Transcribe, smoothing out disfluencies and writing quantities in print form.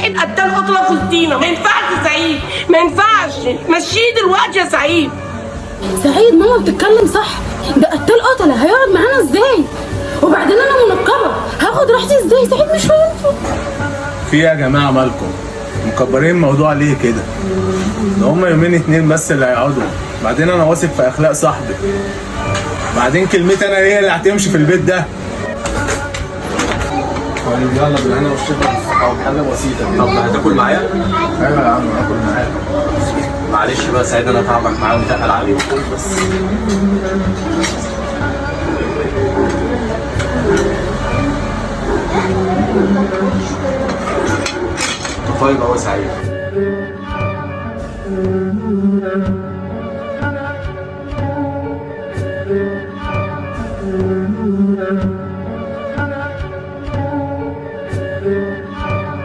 سعيد قتال قتله في وسطينا، ما ينفعش يا سعيد، ما ينفعش، مشيه دلوقتي يا سعيد. سعيد ماما بتتكلم صح، ده قتال قتله هيقعد معانا ازاي؟ وبعدين انا منقبه، هاخد راحتي ازاي؟ سعيد مش هينفع. في يا جماعه مالكم مكبرين الموضوع ليه كده؟ ده هما يومين اتنين بس اللي هيقعدوا، بعدين انا واثق في اخلاق صاحبي، بعدين كلمتي انا هي اللي هتمشي في البيت ده. طيب يلا بالهنا والشفا، او حاجه بسيطه كده. طب هتاكل معايا؟ ايوه يا عم هاكل معاك. معلش بقى سعيد، انا تعبك معاه ومتقل عليك بس. طيب اهو سعيد.